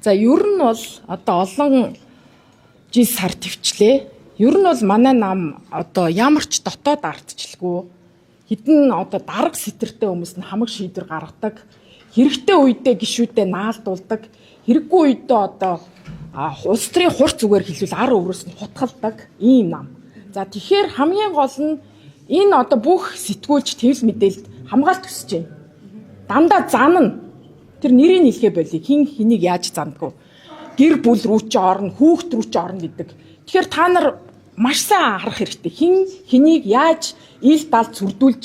За ер нь бол одоо олон жил сар төвчлээ. Ер нь бол манай нам одоо ямар ч дотоод ардчлгүй хэдэн одоо дарга сэтэртэй хүмүүс нь хамаг шийдвэр гаргадаг. Хэрэгтэй үедээ гишүүдэд наалдуулдаг. Хэрэггүй үедээ одоо улс төрийн хурц зүгээр хэлвэл ар өврөөс нь хутгалдаг ийм нам. За тэгэхээр хамгийн гол нь энэ одоо бүх сэтгүүлч тэвс мэдээлэлд хамгаалт хүсэж байна. Дандаа занна. Тэр нэрийг хэлхээ болий. Хин хэнийг яаж зандгүй. Гэр бүл рүү ч орно, хүүхд рүү ч орно гэдэг. Тэгэхээр та нар маш сайн харах хэрэгтэй. Хин хэнийг яаж ил далд сүрдүүлж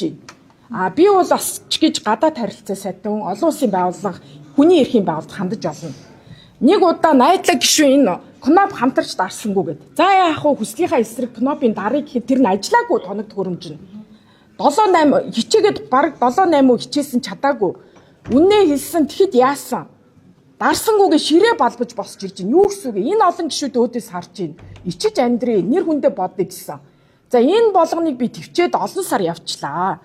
байна. Би бол бас ч гэж гадаад харилцаа сайтай олон улсын байгууллага хүний эрхийн байгууллагад хандаж олно. Нэг удаа найдлаг гишүүн энэ КНОП хамтарч дарсангүй гэд. За яах вэ хүслийнхаа эсрэг КНОП-ын дарыг гэхэд тэр нь ажиллаагүй тоног төхөөрөмж нь. 7-8 хичээгээд баг 7-8 хичээсэн чадаагүй. Үннээ хэлсэн тэгэхэд яасан? Дарсангүйгээ ширээ балбаж босч ирж байна. Юу гэсэн үг вэ? Энэ олон гишүүд өөдөөс харж байна. Ичиж амьдрий, нэр хүндээ бодъё гэсэн. За энэ болгоныг би төвчээд олон сар явчлаа.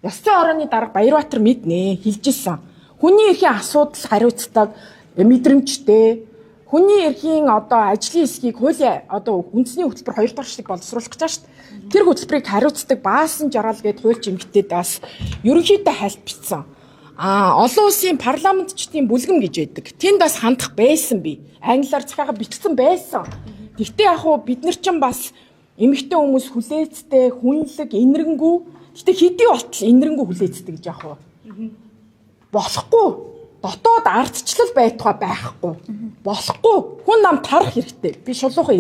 Ёс зүйн орооны дарга Баярбаатар мэднэ, хэлжсэн. Хүний эрхийн асуудал хариуцдаг мэдрэмжтэй. Хүний эрхийн одоо ажлын хэсгийг хуулийн одоо үндэсний хөтөлбөр 2 дахь хэсэг боловсруулах гэж байна шүү дээ. Тэр хөтөлбөрийг хариуцдаг баасан жаргал гээд хуульч эмэгтэйд бас ерөнхийдөө хайлтбицсан. Олон улсын парламентчдын бүлгэм гэж байдаг. Тэнд бас хандах байсан би. Англиар захиагаа бичсэн байсан. Гэхдээ яг хуу бид нар ч бас эмэгтэй хүмүүс хүлээцтэй, хүнлэг, инэрэнгүү. Гэхдээ хэдий болтол инэрэнгүү хүлээцтэй гэж яг хуу. Болохгүй. Дотоод ардчлал байтугай байхгүй. Болохгүй. Хүн нам тарах хэрэгтэй. Би шулуухан